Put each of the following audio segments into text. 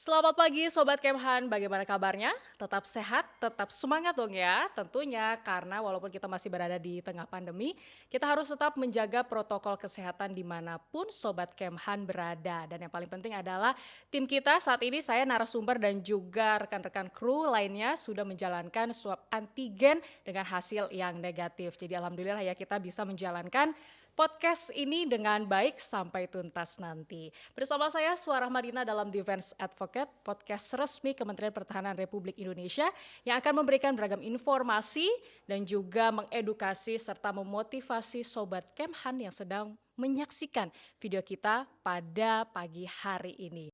Selamat pagi Sobat Kemhan, bagaimana kabarnya? Tetap sehat, tetap semangat dong ya tentunya karena walaupun kita masih berada di tengah pandemi, kita harus tetap menjaga protokol kesehatan dimanapun Sobat Kemhan berada. Dan yang paling penting adalah tim kita saat ini saya narasumber dan juga rekan-rekan kru lainnya sudah menjalankan swab antigen dengan hasil yang negatif. Jadi alhamdulillah ya kita bisa menjalankan podcast ini dengan baik sampai tuntas nanti. Bersama saya Suara Madina dalam Defense Advocate, podcast resmi Kementerian Pertahanan Republik Indonesia yang akan memberikan beragam informasi dan juga mengedukasi serta memotivasi Sobat Kemhan yang sedang menyaksikan video kita pada pagi hari ini.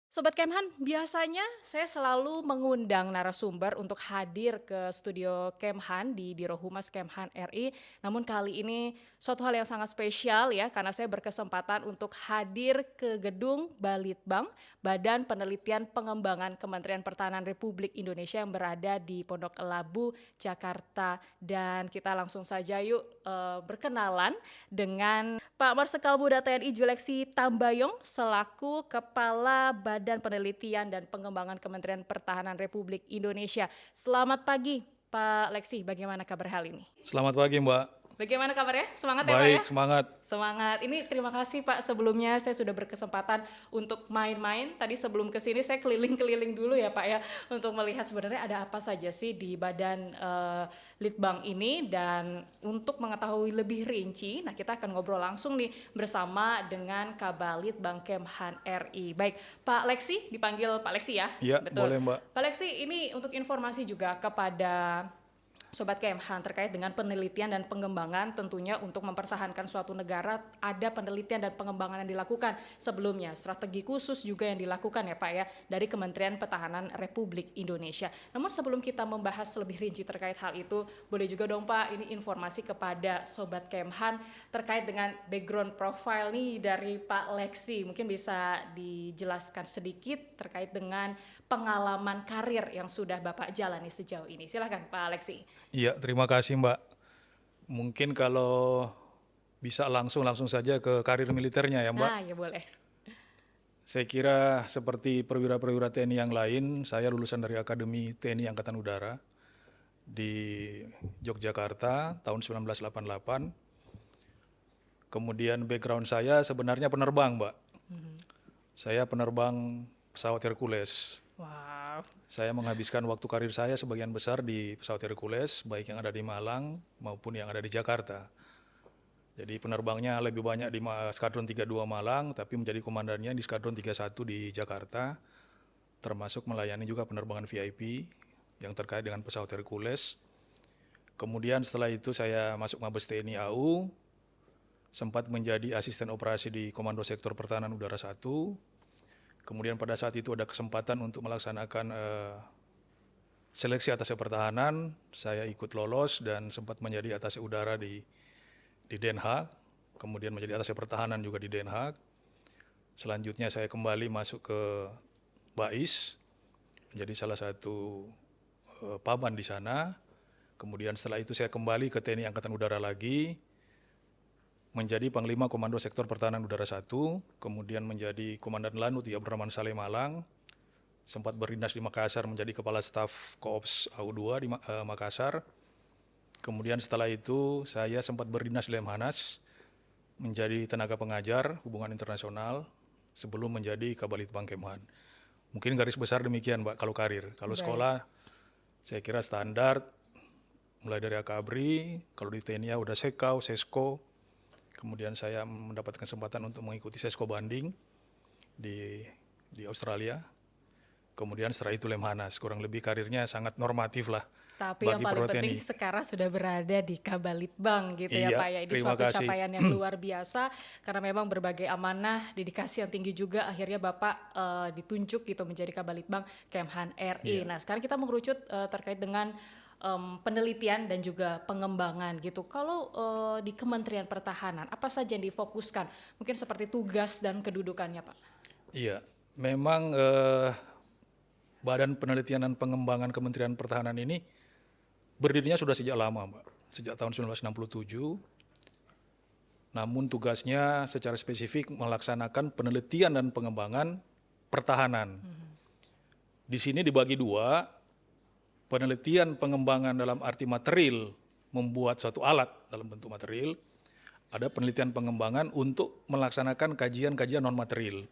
Sobat Kemhan, biasanya saya selalu mengundang narasumber untuk hadir ke studio Kemhan di Biro Humas Kemhan RI. Namun kali ini suatu hal yang sangat spesial ya, karena saya berkesempatan untuk hadir ke gedung Balitbang, Badan Penelitian Pengembangan Kementerian Pertahanan Republik Indonesia yang berada di Pondok Labu, Jakarta. Dan kita langsung saja yuk berkenalan dengan Pak Marsikal Muda TNI Juleksi Tambayong selaku Kepala Badan Penelitian dan Pengembangan Kementerian Pertahanan Republik Indonesia. Selamat pagi Pak Leksi, bagaimana kabar hal ini? Selamat pagi Mbak. Bagaimana kabarnya? Semangat ya Pak ya? Baik, semangat. Semangat. Ini terima kasih Pak, sebelumnya saya sudah berkesempatan untuk main-main. Tadi sebelum ke sini saya keliling-keliling dulu ya Pak ya, untuk melihat sebenarnya ada apa saja sih di Badan Litbang ini. Dan untuk mengetahui lebih rinci, nah kita akan ngobrol langsung nih bersama dengan Kabalitbang Bang Kemhan RI. Baik, Pak Leksi, dipanggil Pak Leksi ya? Iya, Betul. boleh Mbak. Pak Leksi, ini untuk informasi juga kepada Sobat Kemhan terkait dengan penelitian dan pengembangan, tentunya untuk mempertahankan suatu negara ada penelitian dan pengembangan yang dilakukan sebelumnya, strategi khusus juga yang dilakukan ya Pak ya dari Kementerian Pertahanan Republik Indonesia. Namun sebelum kita membahas lebih rinci terkait hal itu, boleh juga dong Pak ini informasi kepada Sobat Kemhan terkait dengan background profile nih dari Pak Leksi, mungkin bisa dijelaskan sedikit terkait dengan pengalaman karir yang sudah Bapak jalani sejauh ini. Silakan Pak Leksi. Iya, terima kasih Mbak. Mungkin kalau bisa langsung saja ke karir militernya ya Mbak. Nah, ya boleh. Saya kira seperti perwira-perwira TNI yang lain, saya lulusan dari Akademi TNI Angkatan Udara di Yogyakarta tahun 1988. Kemudian background saya sebenarnya penerbang Mbak. Saya penerbang pesawat Hercules. Wow. Saya menghabiskan waktu karir saya sebagian besar di pesawat Hercules, baik yang ada di Malang maupun yang ada di Jakarta. Jadi penerbangnya lebih banyak di Skadron 32 Malang, tapi menjadi komandannya di Skadron 31 di Jakarta, termasuk melayani juga penerbangan VIP yang terkait dengan pesawat Hercules. Kemudian setelah itu saya masuk Mabes TNI AU, sempat menjadi asisten operasi di Komando Sektor Pertahanan Udara 1. Kemudian pada saat itu ada kesempatan untuk melaksanakan seleksi atase pertahanan, saya ikut lolos dan sempat menjadi atase udara di Den Haag, kemudian menjadi atase pertahanan juga di Den Haag. Selanjutnya saya kembali masuk ke BAIS, menjadi salah satu paban di sana. Kemudian setelah itu saya kembali ke TNI Angkatan Udara lagi, menjadi Panglima Komando Sektor Pertahanan Udara 1, kemudian menjadi Komandan Lanut di Abdurrahman Saleh Malang, sempat berdinas di Makassar menjadi Kepala Staf Koops AU2 di Makassar. Kemudian setelah itu saya sempat berdinas di Lemhanas, menjadi tenaga pengajar hubungan internasional sebelum menjadi Kabalitbang Kemhan. Mungkin garis besar demikian Mbak kalau karir. Kalau sekolah saya kira standar, mulai dari Akabri, kalau di TNI udah Sekau, Sesko. Kemudian saya mendapat kesempatan untuk mengikuti Sesko Banding di Australia. Kemudian setelah itu Lemhanas, kurang lebih karirnya sangat normatif lah. Tapi yang paling penting sekarang sudah berada di Kabalitbang gitu ya Pak ya. Ini suatu capaian yang luar biasa karena memang berbagai amanah, dedikasi yang tinggi juga akhirnya Bapak ditunjuk gitu menjadi Kabalitbang Kemhan RI. Nah sekarang kita mengerucut terkait dengan penelitian dan juga pengembangan gitu. Kalau di Kementerian Pertahanan apa saja yang difokuskan? Mungkin seperti tugas dan kedudukannya Pak. Iya, memang Badan Penelitian dan Pengembangan Kementerian Pertahanan ini berdirinya sudah sejak lama Mbak, sejak tahun 1967. Namun tugasnya secara spesifik melaksanakan penelitian dan pengembangan pertahanan. Di sini dibagi dua, penelitian pengembangan dalam arti material, membuat suatu alat dalam bentuk material, ada penelitian pengembangan untuk melaksanakan kajian-kajian non-material.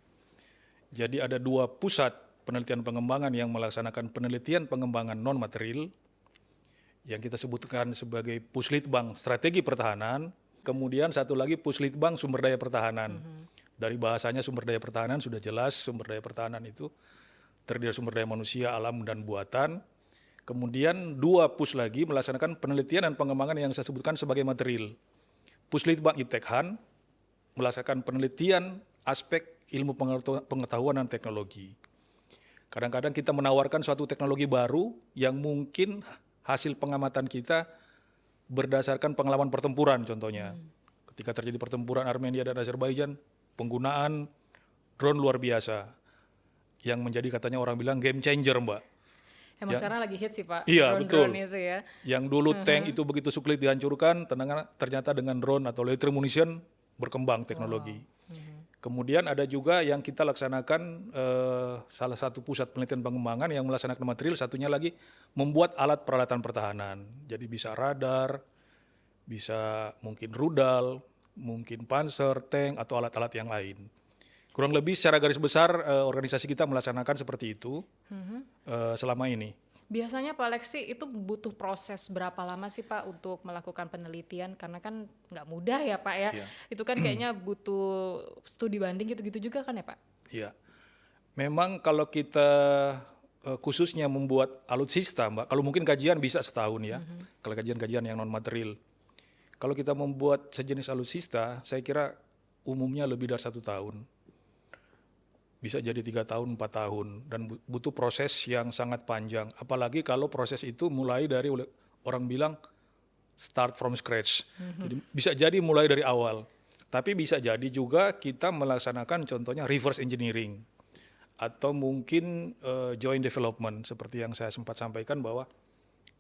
Jadi ada dua pusat penelitian pengembangan yang melaksanakan penelitian pengembangan non-material, yang kita sebutkan sebagai Puslitbang Strategi Pertahanan, kemudian satu lagi Puslitbang Sumber Daya Pertahanan. Dari bahasanya sumber daya pertahanan sudah jelas, sumber daya pertahanan itu terdiri dari sumber daya manusia, alam, dan buatan. Kemudian dua pus lagi melaksanakan penelitian dan pengembangan yang saya sebutkan sebagai material. Puslitbang Iptekhan melaksanakan penelitian aspek ilmu pengetahuan dan teknologi. Kadang-kadang kita menawarkan suatu teknologi baru yang mungkin hasil pengamatan kita berdasarkan pengalaman pertempuran contohnya. Ketika terjadi pertempuran Armenia dan Azerbaijan, penggunaan drone luar biasa yang menjadi katanya orang bilang game changer, Mbak. Emang sekarang lagi hit sih Pak, Iya, betul. drone-drone itu ya. Yang dulu tank itu begitu sulit dihancurkan, ternyata dengan drone atau laser munition berkembang teknologi. Kemudian ada juga yang kita laksanakan salah satu pusat penelitian pengembangan yang melaksanakan material, satunya lagi membuat alat peralatan pertahanan. Jadi bisa radar, bisa mungkin rudal, mungkin panser, tank, atau alat-alat yang lain. Kurang lebih secara garis besar organisasi kita melaksanakan seperti itu selama ini. Biasanya Pak Lexi itu butuh proses berapa lama sih Pak untuk melakukan penelitian? Karena kan nggak mudah ya Pak ya. Iya. Itu kan kayaknya butuh studi banding gitu-gitu juga kan ya Pak? Iya. Memang kalau kita khususnya membuat alutsista, Mbak, kalau mungkin kajian bisa setahun ya, kalau kajian-kajian yang non-material. Kalau kita membuat sejenis alutsista, saya kira umumnya lebih dari 1 tahun. Bisa jadi 3 tahun, 4 tahun, dan butuh proses yang sangat panjang. Apalagi kalau proses itu mulai dari, orang bilang, start from scratch. Jadi bisa jadi mulai dari awal. Tapi bisa jadi juga kita melaksanakan contohnya reverse engineering. Atau mungkin joint development, seperti yang saya sempat sampaikan bahwa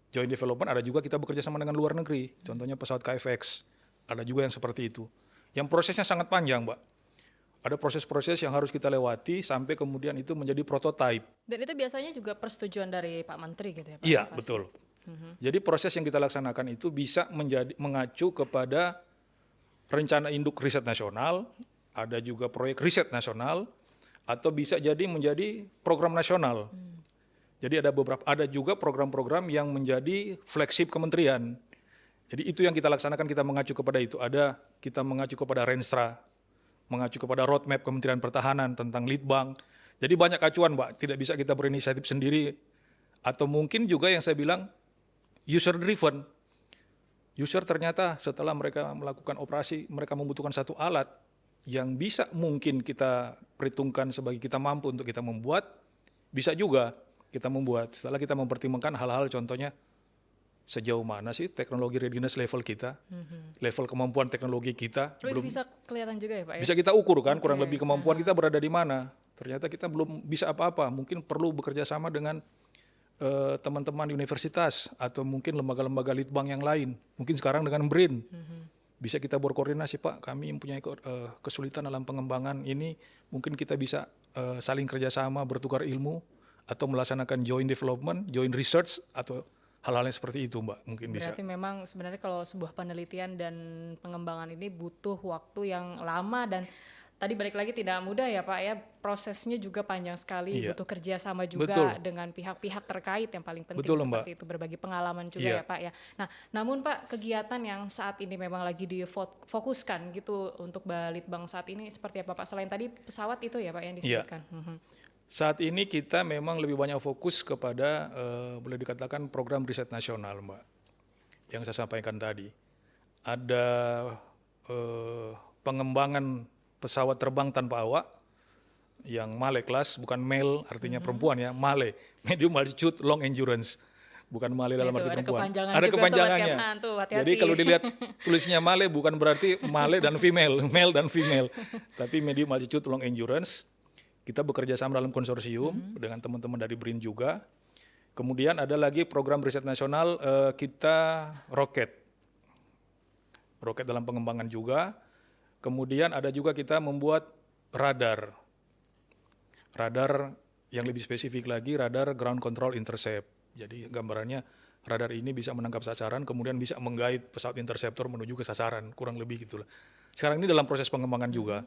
joint development ada juga kita bekerja sama dengan luar negeri. Contohnya pesawat KFX, ada juga yang seperti itu. Yang prosesnya sangat panjang, Mbak. Ada proses-proses yang harus kita lewati sampai kemudian itu menjadi prototype. Dan itu biasanya juga persetujuan dari Pak Menteri gitu ya Pak? Iya, Pasti. betul. Jadi proses yang kita laksanakan itu bisa mengacu kepada rencana induk riset nasional, ada juga proyek riset nasional, atau bisa jadi menjadi program nasional. Jadi ada juga program-program yang menjadi flagship kementerian. Jadi itu yang kita laksanakan, kita mengacu kepada itu. Kita mengacu kepada Renstra, mengacu kepada roadmap Kementerian Pertahanan tentang Litbang. Jadi banyak acuan, Mbak. Tidak bisa kita berinisiatif sendiri. Atau mungkin juga yang saya bilang user driven. User ternyata setelah mereka melakukan operasi, mereka membutuhkan satu alat yang bisa mungkin kita perhitungkan sebagai kita mampu untuk kita membuat, bisa juga kita membuat. Setelah kita mempertimbangkan hal-hal contohnya, sejauh mana sih teknologi readiness level kita, level kemampuan teknologi kita. Itu bisa kelihatan juga ya Pak ya? Bisa kita ukur kan, kurang lebih kemampuan kita berada di mana. Ternyata kita belum bisa apa-apa, mungkin perlu bekerja sama dengan teman-teman di universitas atau mungkin lembaga-lembaga litbang yang lain. Mungkin sekarang dengan BRIN. Bisa kita berkoordinasi, Pak, kami mempunyai kesulitan dalam pengembangan ini, mungkin kita bisa saling kerjasama, bertukar ilmu, atau melaksanakan joint development, joint research, atau hal-hal yang seperti itu, Mbak, mungkin bisa. Berarti memang sebenarnya kalau sebuah penelitian dan pengembangan ini butuh waktu yang lama dan tadi balik lagi tidak mudah ya Pak ya, prosesnya juga panjang sekali, Iya. butuh kerjasama juga Betul. dengan pihak-pihak terkait yang paling penting Betul, seperti Mbak. itu, berbagi pengalaman juga Iya. ya Pak ya. Nah, namun Pak, kegiatan yang saat ini memang lagi difokuskan gitu untuk Balitbang saat ini seperti apa Pak? Selain tadi pesawat itu ya Pak yang disebutkan. Saat ini kita memang lebih banyak fokus kepada boleh dikatakan program riset nasional, Mbak. Yang saya sampaikan tadi. Ada pengembangan pesawat terbang tanpa awak yang MALE class, bukan male artinya perempuan ya, MALE, medium altitude long endurance. Bukan MALE dalam Itu arti ada perempuan. kepanjangan Ada juga, kepanjangannya. Sobat Kemhan, tuh, hati-hati. Jadi kalau dilihat tulisnya MALE bukan berarti MALE dan female, male dan female. Tapi medium altitude long endurance. Kita bekerja sama dalam konsorsium dengan teman-teman dari BRIN juga. Kemudian ada lagi program riset nasional kita roket dalam pengembangan juga. Kemudian ada juga kita membuat radar yang lebih spesifik lagi radar ground control intercept. Jadi gambarannya radar ini bisa menangkap sasaran, kemudian bisa menggait pesawat interceptor menuju ke sasaran, kurang lebih gitulah. Sekarang ini dalam proses pengembangan juga.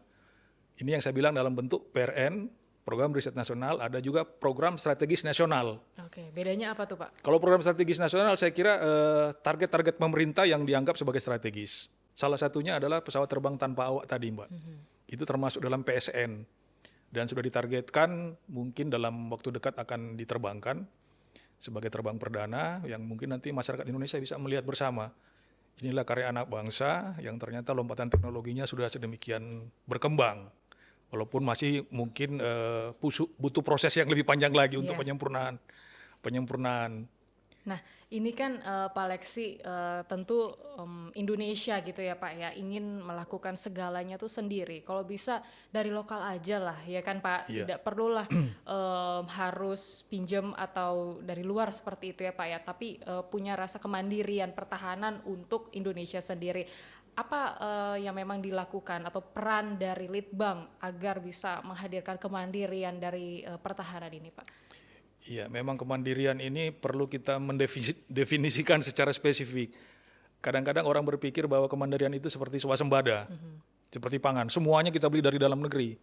Ini yang saya bilang dalam bentuk PRN, Program Riset Nasional, ada juga Program Strategis Nasional. Oke, bedanya apa tuh Pak? Kalau Program Strategis Nasional saya kira target-target pemerintah yang dianggap sebagai strategis. Salah satunya adalah pesawat terbang tanpa awak tadi, Mbak. Itu termasuk dalam PSN. Dan sudah ditargetkan mungkin dalam waktu dekat akan diterbangkan sebagai terbang perdana yang mungkin nanti masyarakat Indonesia bisa melihat bersama. Inilah karya anak bangsa yang ternyata lompatan teknologinya sudah sedemikian berkembang. Walaupun masih mungkin butuh proses yang lebih panjang lagi untuk penyempurnaan. Nah, ini kan Pak Lexi tentu Indonesia gitu ya Pak ya, ingin melakukan segalanya tuh sendiri. Kalau bisa dari lokal aja lah ya kan Pak, tidak perlulah harus pinjam atau dari luar seperti itu ya Pak ya, tapi punya rasa kemandirian pertahanan untuk Indonesia sendiri. Apa yang memang dilakukan atau peran dari Litbang agar bisa menghadirkan kemandirian dari pertahanan ini Pak? Iya, memang kemandirian ini perlu kita mendefinisikan secara spesifik. Kadang-kadang orang berpikir bahwa kemandirian itu seperti swasembada, seperti pangan. Semuanya kita beli dari dalam negeri.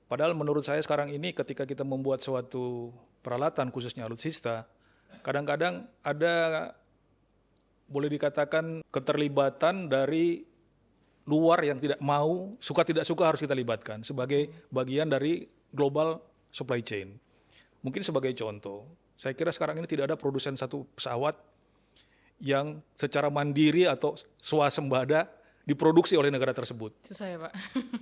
Padahal menurut saya sekarang ini ketika kita membuat suatu peralatan, khususnya alutsista, kadang-kadang ada boleh dikatakan keterlibatan dari luar yang tidak mau, suka tidak suka harus kita libatkan sebagai bagian dari global supply chain. Mungkin sebagai contoh, saya kira sekarang ini tidak ada produsen satu pesawat yang secara mandiri atau swasembada diproduksi oleh negara tersebut. Susah ya Pak?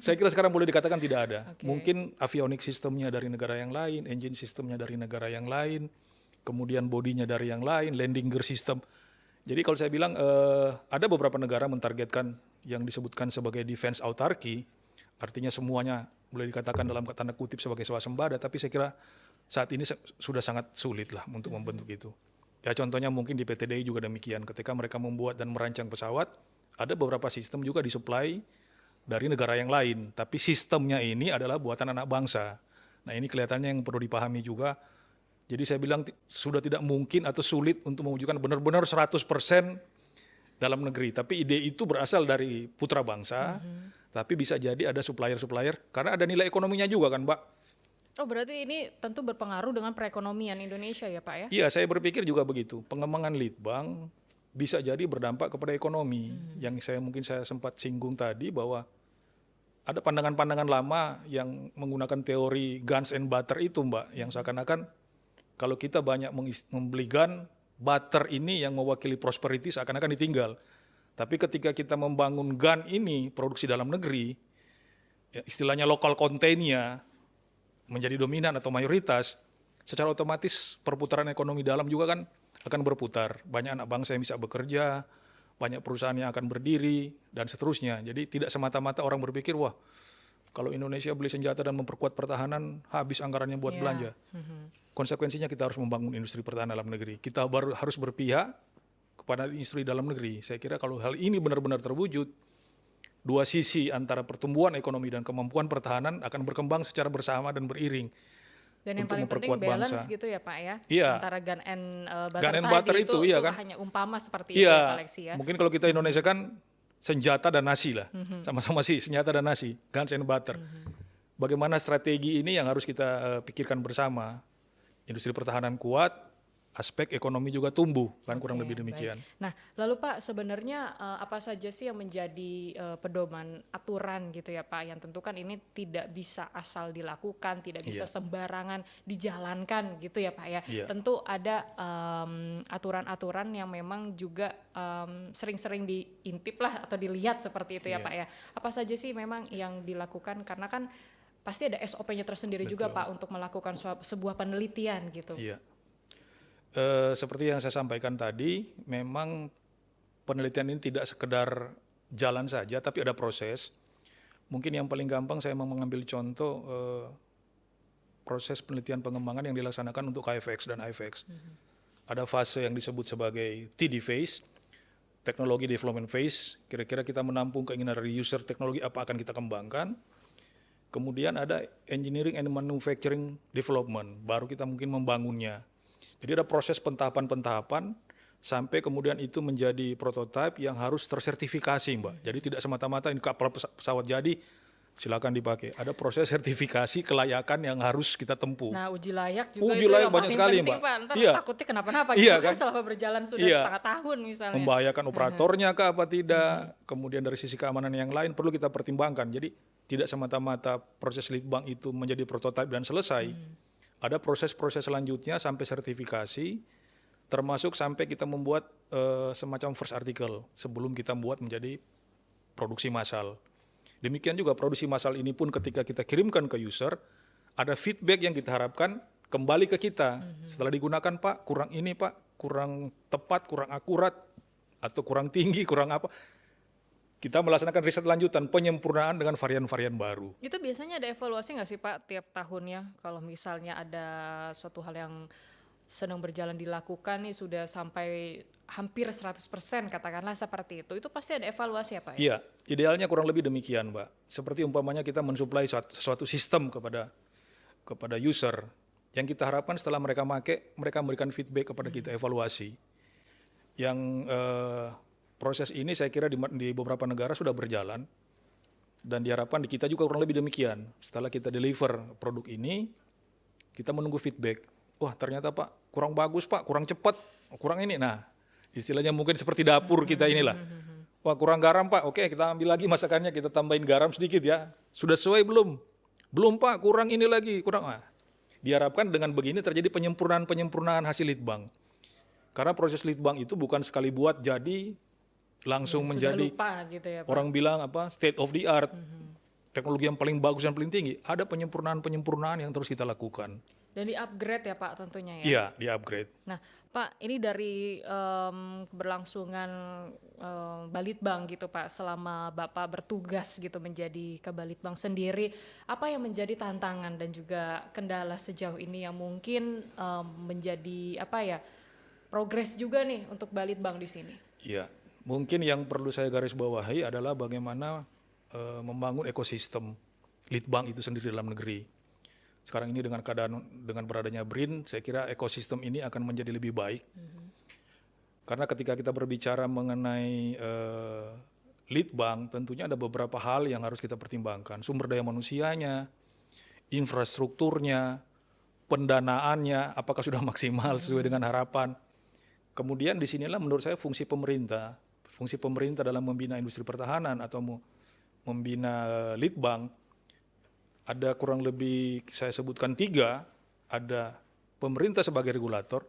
Saya kira sekarang boleh dikatakan tidak ada. Mungkin avionics sistemnya dari negara yang lain, engine sistemnya dari negara yang lain, kemudian bodinya dari yang lain, landing gear system. Jadi kalau saya bilang ada beberapa negara mentargetkan yang disebutkan sebagai defense autarky, artinya semuanya boleh dikatakan dalam tanda kutip sebagai swasembada, tapi saya kira saat ini sudah sangat sulit lah untuk membentuk itu. Ya contohnya mungkin di PT DI juga demikian, ketika mereka membuat dan merancang pesawat, ada beberapa sistem juga disuplai dari negara yang lain, tapi sistemnya ini adalah buatan anak bangsa. Nah ini kelihatannya yang perlu dipahami juga. Jadi saya bilang sudah tidak mungkin atau sulit untuk mewujudkan benar-benar 100% dalam negeri. Tapi ide itu berasal dari putra bangsa, tapi bisa jadi ada supplier-supplier, karena ada nilai ekonominya juga kan Mbak. Oh berarti ini tentu berpengaruh dengan perekonomian Indonesia ya Pak ya? Iya saya berpikir juga begitu. Pengembangan Litbang bisa jadi berdampak kepada ekonomi. Yang mungkin saya sempat singgung tadi bahwa ada pandangan-pandangan lama yang menggunakan teori guns and butter itu Mbak, yang seakan-akan kalau kita banyak membeli gun, butter ini yang mewakili prosperity seakan-akan ditinggal. Tapi ketika kita membangun gun ini, produksi dalam negeri, ya istilahnya local content-nya menjadi dominan atau mayoritas, secara otomatis perputaran ekonomi dalam juga kan akan berputar. Banyak anak bangsa yang bisa bekerja, banyak perusahaan yang akan berdiri, dan seterusnya. Jadi tidak semata-mata orang berpikir, wah kalau Indonesia beli senjata dan memperkuat pertahanan, habis anggarannya buat belanja. Konsekuensinya kita harus membangun industri pertahanan dalam negeri. Kita harus berpihak kepada industri dalam negeri. Saya kira kalau hal ini benar-benar terwujud, dua sisi antara pertumbuhan ekonomi dan kemampuan pertahanan akan berkembang secara bersama dan beriring. Dan yang paling penting balance gitu ya Pak ya, antara gun and butter itu iya kan? Hanya umpama seperti itu ya Pak Lexi ya. Mungkin kalau kita Indonesia kan senjata dan nasi lah, sama-sama sih senjata dan nasi, guns and butter. Bagaimana strategi ini yang harus kita pikirkan bersama. Industri pertahanan kuat, aspek ekonomi juga tumbuh, kan kurang lebih demikian. Baik. Nah, lalu Pak sebenarnya apa saja sih yang menjadi pedoman aturan gitu ya Pak, yang tentu kan ini tidak bisa asal dilakukan, tidak bisa sembarangan dijalankan gitu ya Pak ya. Tentu ada aturan-aturan yang memang juga sering-sering diintip lah atau dilihat seperti itu ya Pak ya. Apa saja sih memang yang dilakukan, karena kan pasti ada SOP-nya tersendiri juga Pak untuk melakukan sebuah penelitian gitu. Iya. Seperti yang saya sampaikan tadi, memang penelitian ini tidak sekedar jalan saja, tapi ada proses. Mungkin yang paling gampang saya mau mengambil contoh proses penelitian pengembangan yang dilaksanakan untuk KFX dan IFX. Ada fase yang disebut sebagai TD phase, Technology Development Phase. Kira-kira kita menampung keinginan dari user teknologi apa akan kita kembangkan. Kemudian ada engineering and manufacturing development, baru kita mungkin membangunnya. Jadi ada proses pentahapan-pentahapan sampai kemudian itu menjadi prototipe yang harus tersertifikasi, Mbak. Jadi tidak semata-mata ini kapal pesawat jadi silakan dipakai. Ada proses sertifikasi kelayakan yang harus kita tempuh. Nah, uji layak juga Uji itu layak yang banyak paling sekali, penting, Mbak. Pak. Ntar Iya. takutnya kenapa-napa Iya, gitu kan kan? selama berjalan sudah Iya. setengah tahun misalnya. Membahayakan operatornya kah apa tidak, kemudian dari sisi keamanan yang lain perlu kita pertimbangkan. Jadi tidak semata-mata proses litbang itu menjadi prototipe dan selesai. Ada proses-proses selanjutnya sampai sertifikasi, termasuk sampai kita membuat semacam first article sebelum kita buat menjadi produksi massal. Demikian juga produksi massal ini pun ketika kita kirimkan ke user, ada feedback yang kita harapkan kembali ke kita. Setelah digunakan, Pak, kurang ini, Pak, kurang tepat, kurang akurat, atau kurang tinggi, kurang apa. Kita melaksanakan riset lanjutan, penyempurnaan dengan varian-varian baru. Itu biasanya ada evaluasi nggak sih Pak tiap tahunnya kalau misalnya ada suatu hal yang sedang berjalan dilakukan nih sudah sampai hampir 100% katakanlah seperti itu pasti ada evaluasi ya Pak? Iya, idealnya kurang lebih demikian, Mbak. Seperti umpamanya kita mensuplai suatu sistem kepada user, yang kita harapkan setelah mereka pakai, mereka memberikan feedback kepada kita, evaluasi. Yang proses ini saya kira di beberapa negara sudah berjalan, dan diharapkan di kita juga kurang lebih demikian. Setelah kita deliver produk ini, kita menunggu feedback. Wah, ternyata Pak kurang bagus, Pak, kurang cepat, kurang ini. Nah, istilahnya mungkin seperti dapur kita inilah. Wah, kurang garam, Pak. Oke, kita ambil lagi masakannya, kita tambahin garam sedikit ya. Sudah sesuai belum? Belum, Pak, kurang ini lagi, kurang. Nah, diharapkan dengan begini terjadi penyempurnaan hasil litbang. Karena proses litbang itu bukan sekali buat jadi langsung menjadi lupa gitu ya Pak. Orang bilang apa state of the art, teknologi yang paling bagus dan paling tinggi. Ada penyempurnaan yang terus kita lakukan. Dan di-upgrade ya Pak tentunya ya? Iya, di-upgrade. Nah Pak, ini dari keberlangsungan Balitbang gitu Pak, selama Bapak bertugas gitu menjadi Kabalitbang sendiri, apa yang menjadi tantangan dan juga kendala sejauh ini yang mungkin menjadi progres juga nih untuk Balitbang di sini? Iya, mungkin yang perlu saya garis bawahi adalah bagaimana membangun ekosistem litbang itu sendiri dalam negeri. Sekarang ini dengan beradanya BRIN, saya kira ekosistem ini akan menjadi lebih baik. Karena ketika kita berbicara mengenai litbang, tentunya ada beberapa hal yang harus kita pertimbangkan. Sumber daya manusianya, infrastrukturnya, pendanaannya, apakah sudah maksimal sesuai dengan harapan. Kemudian disinilah menurut saya fungsi pemerintah dalam membina industri pertahanan atau membina litbang. Ada kurang lebih saya sebutkan 3, ada pemerintah sebagai regulator,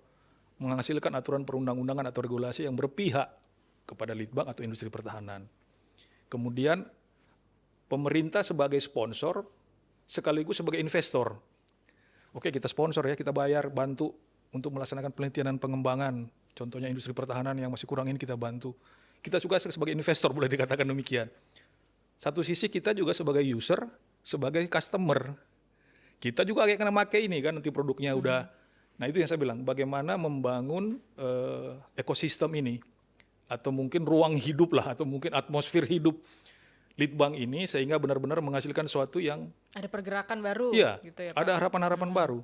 menghasilkan aturan perundang-undangan atau regulasi yang berpihak kepada litbang atau industri pertahanan. Kemudian pemerintah sebagai sponsor sekaligus sebagai investor. Oke, kita sponsor ya, kita bayar, bantu untuk melaksanakan penelitian dan pengembangan. Contohnya industri pertahanan yang masih kurang ini kita bantu. Kita juga sebagai investor, boleh dikatakan demikian. Satu sisi kita juga sebagai user, sebagai customer. Kita juga kayak kena pakai ini kan, nanti produknya udah. Nah itu yang saya bilang, bagaimana membangun ekosistem ini. Atau mungkin ruang hidup lah, atau mungkin atmosfer hidup litbang ini, sehingga benar-benar menghasilkan sesuatu yang ada pergerakan baru iya, gitu ya Pak? ada harapan-harapan baru.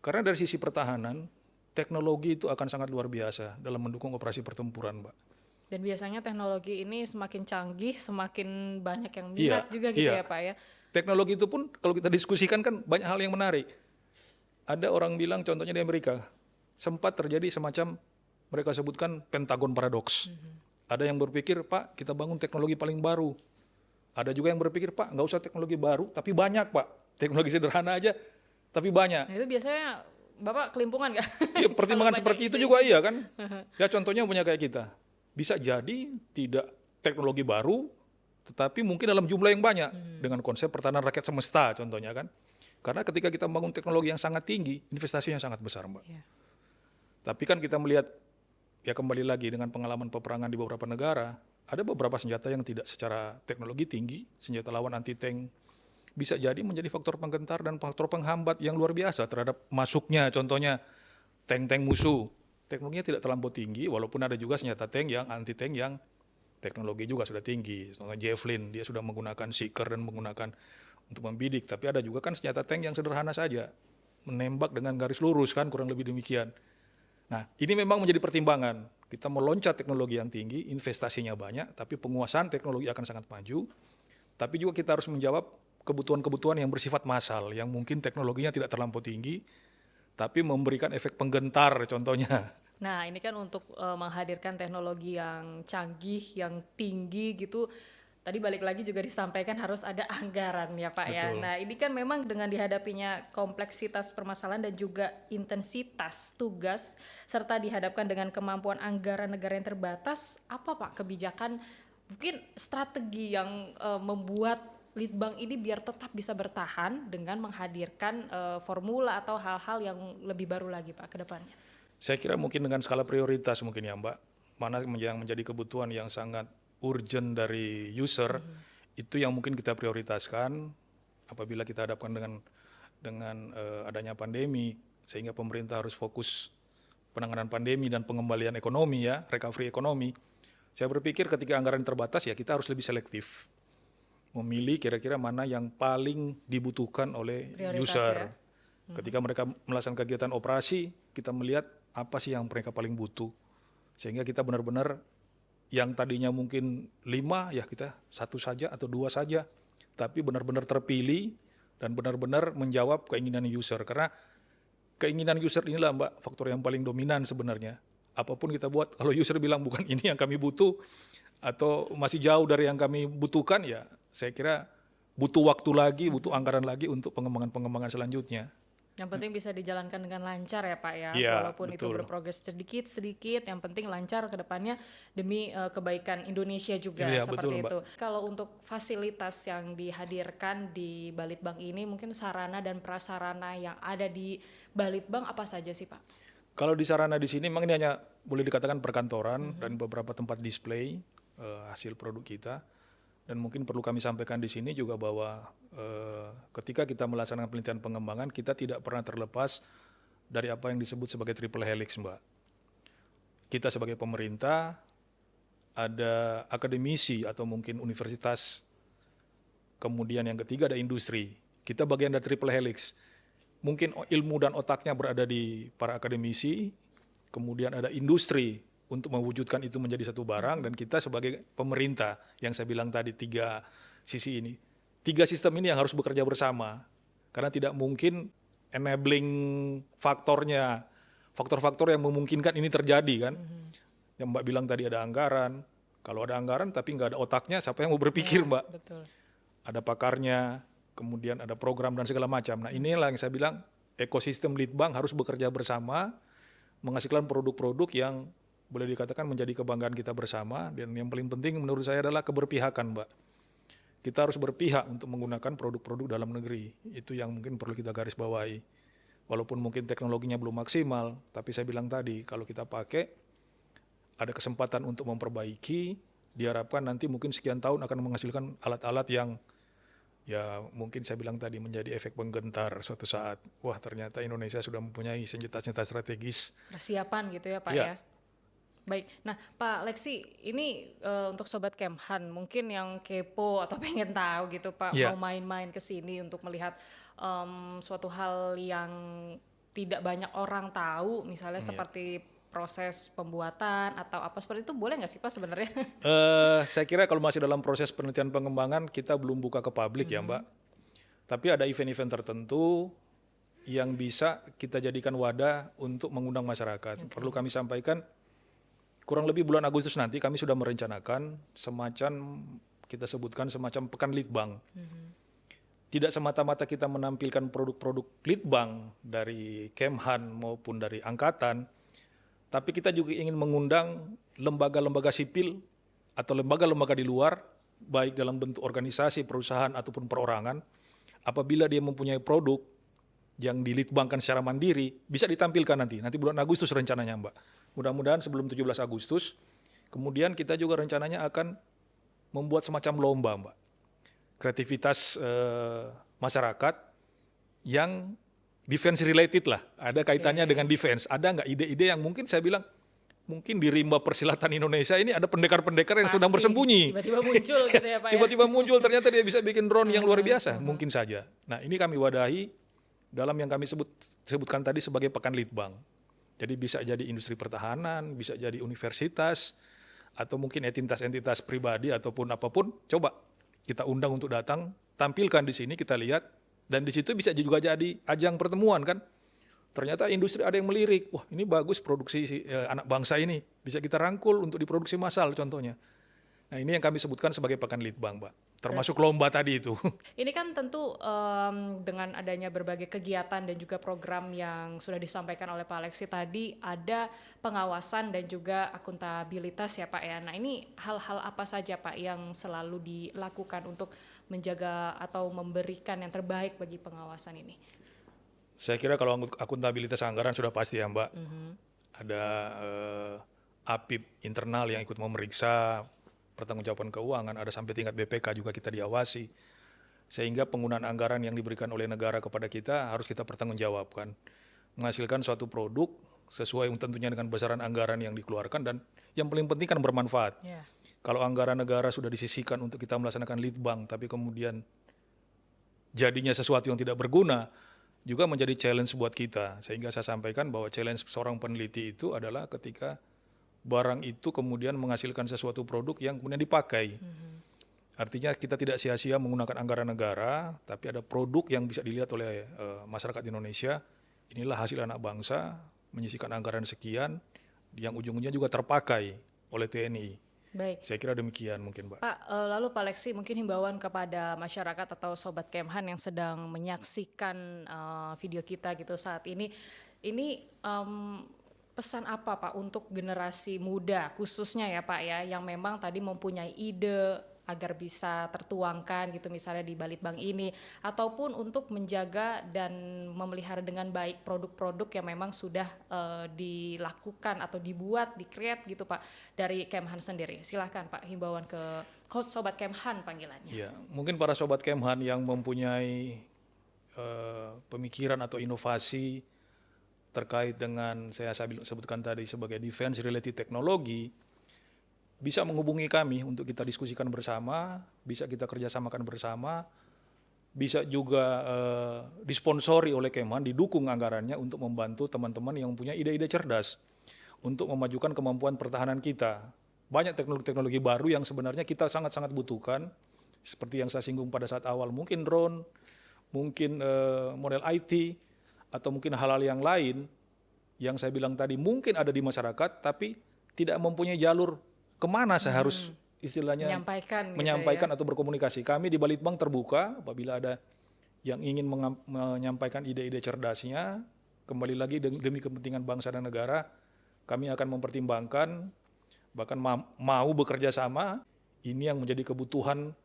Karena dari sisi pertahanan, teknologi itu akan sangat luar biasa dalam mendukung operasi pertempuran, Mbak. Dan biasanya teknologi ini semakin canggih, semakin banyak yang minat juga gitu iya. ya Pak ya? Teknologi itu pun kalau kita diskusikan kan banyak hal yang menarik. Ada orang bilang contohnya di Amerika, sempat terjadi semacam mereka sebutkan Pentagon Paradox. Ada yang berpikir, Pak, kita bangun teknologi paling baru. Ada juga yang berpikir, Pak, nggak usah teknologi baru, tapi banyak, Pak. Teknologi sederhana aja, tapi banyak. Nah, itu biasanya Bapak kelimpungan nggak? Ya, pertimbangan seperti itu juga iya kan. Ya contohnya punya kayak kita. Bisa jadi tidak teknologi baru, tetapi mungkin dalam jumlah yang banyak. Dengan konsep pertahanan rakyat semesta contohnya kan. Karena ketika kita membangun teknologi yang sangat tinggi, investasinya sangat besar, Mbak. Yeah. Tapi kan kita melihat, ya kembali lagi dengan pengalaman peperangan di beberapa negara, ada beberapa senjata yang tidak secara teknologi tinggi, senjata lawan anti-tank, bisa jadi menjadi faktor penggentar dan faktor penghambat yang luar biasa terhadap masuknya, contohnya tank-tank musuh. Teknologinya tidak terlampau tinggi, walaupun ada juga senjata tank yang anti-tank yang teknologi juga sudah tinggi. Contohnya Javelin, dia sudah menggunakan seeker dan menggunakan untuk membidik. Tapi ada juga kan senjata tank yang sederhana saja, menembak dengan garis lurus kan, kurang lebih demikian. Nah, ini memang menjadi pertimbangan. Kita meloncat teknologi yang tinggi, investasinya banyak, tapi penguasaan teknologi akan sangat maju. Tapi juga kita harus menjawab kebutuhan-kebutuhan yang bersifat massal, yang mungkin teknologinya tidak terlampau tinggi, tapi memberikan efek penggentar contohnya. Nah, ini kan untuk menghadirkan teknologi yang canggih, yang tinggi gitu. Tadi balik lagi juga disampaikan harus ada anggaran ya Pak ya. Betul. Nah, ini kan memang dengan dihadapinya kompleksitas permasalahan dan juga intensitas tugas serta dihadapkan dengan kemampuan anggaran negara yang terbatas, apa Pak kebijakan mungkin strategi yang membuat Litbang ini biar tetap bisa bertahan dengan menghadirkan formula atau hal-hal yang lebih baru lagi Pak ke depannya? Saya kira mungkin dengan skala prioritas mungkin ya Mbak, mana yang menjadi kebutuhan yang sangat urgent dari user, itu yang mungkin kita prioritaskan apabila kita hadapkan dengan adanya pandemi, sehingga pemerintah harus fokus penanganan pandemi dan pengembalian ekonomi ya, recovery ekonomi. Saya berpikir ketika anggaran terbatas ya kita harus lebih selektif, memilih kira-kira mana yang paling dibutuhkan oleh Prioritas user. ya. Ketika mereka melaksanakan kegiatan operasi, kita melihat apa sih yang mereka paling butuh, sehingga kita benar-benar yang tadinya mungkin 5 ya kita 1 saja atau 2 saja, tapi benar-benar terpilih dan benar-benar menjawab keinginan user. Karena keinginan user inilah Mbak faktor yang paling dominan sebenarnya. Apapun kita buat, kalau user bilang bukan ini yang kami butuh atau masih jauh dari yang kami butuhkan, ya saya kira butuh waktu lagi, butuh anggaran lagi untuk pengembangan-pengembangan selanjutnya. Yang penting bisa dijalankan dengan lancar ya Pak ya, Iya, walaupun itu betul. berprogres sedikit-sedikit, yang penting lancar ke depannya demi kebaikan Indonesia juga Iya, seperti betul, Mbak. itu. Kalau untuk fasilitas yang dihadirkan di Balitbank ini, mungkin sarana dan prasarana yang ada di Balitbank apa saja sih Pak? Kalau di sarana di sini memang ini hanya boleh dikatakan perkantoran dan beberapa tempat display hasil produk kita. Dan mungkin perlu kami sampaikan di sini juga bahwa ketika kita melaksanakan penelitian pengembangan, kita tidak pernah terlepas dari apa yang disebut sebagai triple helix, Mbak. Kita sebagai pemerintah, ada akademisi atau mungkin universitas, kemudian yang ketiga ada industri. Kita bagian dari triple helix. Mungkin ilmu dan otaknya berada di para akademisi, kemudian ada industri untuk mewujudkan itu menjadi satu barang, dan kita sebagai pemerintah yang saya bilang tadi 3 sisi ini. 3 sistem ini yang harus bekerja bersama, karena tidak mungkin enabling faktornya, faktor-faktor yang memungkinkan ini terjadi kan. Yang Mbak bilang tadi ada anggaran, kalau ada anggaran tapi nggak ada otaknya, siapa yang mau berpikir Mbak? Betul. Ada pakarnya, kemudian ada program dan segala macam. Nah inilah yang saya bilang ekosistem Litbang harus bekerja bersama, menghasilkan produk-produk yang boleh dikatakan menjadi kebanggaan kita bersama, dan yang paling penting menurut saya adalah keberpihakan Mbak. Kita harus berpihak untuk menggunakan produk-produk dalam negeri, itu yang mungkin perlu kita garis bawahi. Walaupun mungkin teknologinya belum maksimal, tapi saya bilang tadi kalau kita pakai, ada kesempatan untuk memperbaiki, diharapkan nanti mungkin sekian tahun akan menghasilkan alat-alat yang ya mungkin saya bilang tadi menjadi efek penggentar suatu saat. Wah ternyata Indonesia sudah mempunyai senjata-senjata strategis. Persiapan gitu ya Pak Iya. ya. Baik, nah Pak Leksi, ini untuk Sobat Kemhan mungkin yang kepo atau pengen tahu gitu Pak, Iya. mau main-main ke sini untuk melihat suatu hal yang tidak banyak orang tahu, misalnya Iya. seperti proses pembuatan atau apa seperti itu, boleh nggak sih Pak sebenarnya? Saya kira kalau masih dalam proses penelitian pengembangan kita belum buka ke publik ya Mbak. Tapi ada event-event tertentu yang bisa kita jadikan wadah untuk mengundang masyarakat. Perlu kami sampaikan, kurang lebih bulan Agustus nanti kami sudah merencanakan semacam, kita sebutkan semacam Pekan Litbang. Tidak semata-mata kita menampilkan produk-produk Litbang dari Kemhan maupun dari Angkatan, tapi kita juga ingin mengundang lembaga-lembaga sipil atau lembaga-lembaga di luar, baik dalam bentuk organisasi, perusahaan, ataupun perorangan, apabila dia mempunyai produk yang dilitbangkan secara mandiri, bisa ditampilkan nanti bulan Agustus rencananya Mbak. Mudah-mudahan sebelum 17 Agustus, kemudian kita juga rencananya akan membuat semacam lomba Mbak. Kreativitas masyarakat yang defense related lah, ada kaitannya dengan defense. Ada nggak ide-ide yang mungkin saya bilang mungkin di rimba persilatan Indonesia ini ada pendekar-pendekar yang sedang Pasti bersembunyi. tiba-tiba muncul gitu ya Pak ya. Tiba-tiba muncul, ternyata dia bisa bikin drone yang luar biasa, mungkin saja. Nah, ini kami wadahi dalam yang kami sebutkan tadi sebagai Pekan Litbang. Jadi bisa jadi industri pertahanan, bisa jadi universitas, atau mungkin entitas-entitas pribadi ataupun apapun, coba kita undang untuk datang, tampilkan di sini, kita lihat, dan di situ bisa juga jadi ajang pertemuan kan. Ternyata industri ada yang melirik, wah ini bagus produksi anak bangsa ini, bisa kita rangkul untuk diproduksi massal contohnya. Nah ini yang kami sebutkan sebagai Pekan Litbang, Mbak. Termasuk lomba tadi itu. Ini kan tentu dengan adanya berbagai kegiatan dan juga program yang sudah disampaikan oleh Pak Alexi tadi, ada pengawasan dan juga akuntabilitas ya Pak ya. Nah ini hal-hal apa saja Pak yang selalu dilakukan untuk menjaga atau memberikan yang terbaik bagi pengawasan ini? Saya kira kalau akuntabilitas anggaran sudah pasti ya Mbak. Ada APIP internal yang ikut memeriksa pertanggungjawaban keuangan, ada sampai tingkat BPK juga kita diawasi. Sehingga penggunaan anggaran yang diberikan oleh negara kepada kita harus kita pertanggungjawabkan. Menghasilkan suatu produk sesuai tentunya dengan besaran anggaran yang dikeluarkan dan yang paling penting kan bermanfaat. Yeah. Kalau anggaran negara sudah disisihkan untuk kita melaksanakan litbang, tapi kemudian jadinya sesuatu yang tidak berguna, juga menjadi challenge buat kita. Sehingga saya sampaikan bahwa challenge seorang peneliti itu adalah ketika barang itu kemudian menghasilkan sesuatu produk yang kemudian dipakai. Artinya kita tidak sia-sia menggunakan anggaran negara, tapi ada produk yang bisa dilihat oleh masyarakat Indonesia. Inilah hasil anak bangsa, menyisihkan anggaran sekian, yang ujung-ujungnya juga terpakai oleh TNI. Baik. Saya kira demikian mungkin Pak. Pak, lalu Pak Alexi mungkin himbauan kepada masyarakat atau Sobat Kemhan yang sedang menyaksikan video kita gitu saat ini pesan apa Pak untuk generasi muda khususnya ya Pak ya, yang memang tadi mempunyai ide agar bisa tertuangkan gitu misalnya di Balitbang ini, ataupun untuk menjaga dan memelihara dengan baik produk-produk yang memang sudah dilakukan atau dibuat, di-create gitu Pak dari Kemhan sendiri. Silahkan Pak, himbauan ke Sobat Kemhan panggilannya. Ya, mungkin para Sobat Kemhan yang mempunyai pemikiran atau inovasi terkait dengan saya sebutkan tadi sebagai defense related technology, bisa menghubungi kami untuk kita diskusikan bersama, bisa kita kerjasamakan bersama, bisa juga disponsori oleh Kemhan, didukung anggarannya untuk membantu teman-teman yang punya ide-ide cerdas untuk memajukan kemampuan pertahanan kita. Banyak teknologi-teknologi baru yang sebenarnya kita sangat-sangat butuhkan, seperti yang saya singgung pada saat awal, mungkin drone, mungkin model IT, atau mungkin hal-hal yang lain yang saya bilang tadi mungkin ada di masyarakat, tapi tidak mempunyai jalur kemana saya harus istilahnya menyampaikan atau berkomunikasi. Kami di Balitbang terbuka apabila ada yang ingin menyampaikan ide-ide cerdasnya, kembali lagi demi kepentingan bangsa dan negara, kami akan mempertimbangkan, bahkan mau bekerja sama, ini yang menjadi kebutuhan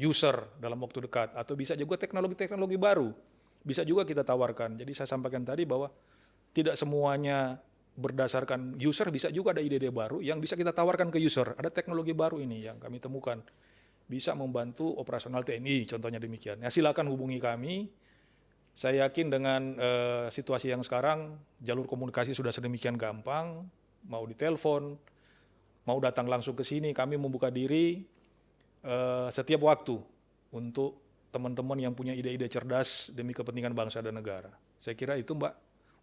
user dalam waktu dekat, atau bisa juga teknologi-teknologi baru, bisa juga kita tawarkan. Jadi saya sampaikan tadi bahwa tidak semuanya berdasarkan user, bisa juga ada ide-ide baru yang bisa kita tawarkan ke user. Ada teknologi baru ini yang kami temukan, bisa membantu operasional TNI, contohnya demikian. Ya, silakan hubungi kami. Saya yakin dengan situasi yang sekarang, jalur komunikasi sudah sedemikian gampang, mau ditelepon, mau datang langsung ke sini, kami membuka diri setiap waktu untuk teman-teman yang punya ide-ide cerdas demi kepentingan bangsa dan negara. Saya kira itu Mbak,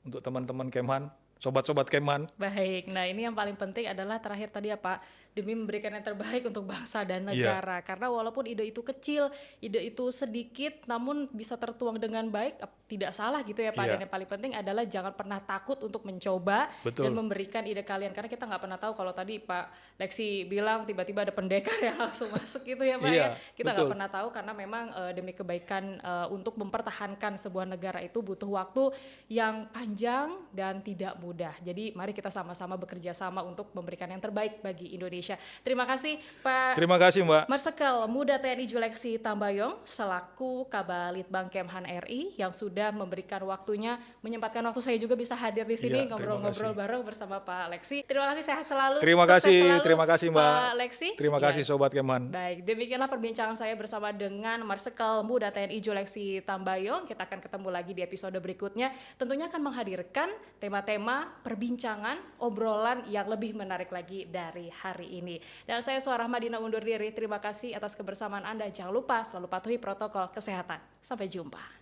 untuk teman-teman Kemhan, sobat-sobat Kemhan. Baik, nah ini yang paling penting adalah terakhir tadi ya Pak, demi memberikan yang terbaik untuk bangsa dan negara. Karena walaupun ide itu kecil, ide itu sedikit, namun bisa tertuang dengan baik, tidak salah gitu ya Pak. Dan yang paling penting adalah jangan pernah takut untuk mencoba dan memberikan ide kalian. Karena kita nggak pernah tahu, kalau tadi Pak Lexi bilang tiba-tiba ada pendekar yang langsung masuk gitu ya Pak ya. Kita nggak pernah tahu, karena memang demi kebaikan untuk mempertahankan sebuah negara itu butuh waktu yang panjang dan tidak mudah. Jadi mari kita sama-sama bekerja sama untuk memberikan yang terbaik bagi Indonesia. Indonesia. Terima kasih Pak Terima kasih Mbak. Marsikal Muda TNI Juleksi Tambayong selaku Kabalitbang Kemhan RI yang sudah memberikan waktunya, menyempatkan waktu saya juga bisa hadir di sini Iya, terima ngobrol-ngobrol kasih. bareng bersama Pak Leksi. Terima kasih, sehat selalu. Terima sukses kasih, selalu, terima kasih Mbak. Pak Leksi. Terima Ya. kasih Sobat Kemhan. Baik, demikianlah perbincangan saya bersama dengan Marsikal Muda TNI Juleksi Tambayong. Kita akan ketemu lagi di episode berikutnya. Tentunya akan menghadirkan tema-tema perbincangan, obrolan yang lebih menarik lagi dari hari ini. Dan saya Suara Madina undur diri. Terima kasih atas kebersamaan Anda. Jangan lupa selalu patuhi protokol kesehatan. Sampai jumpa.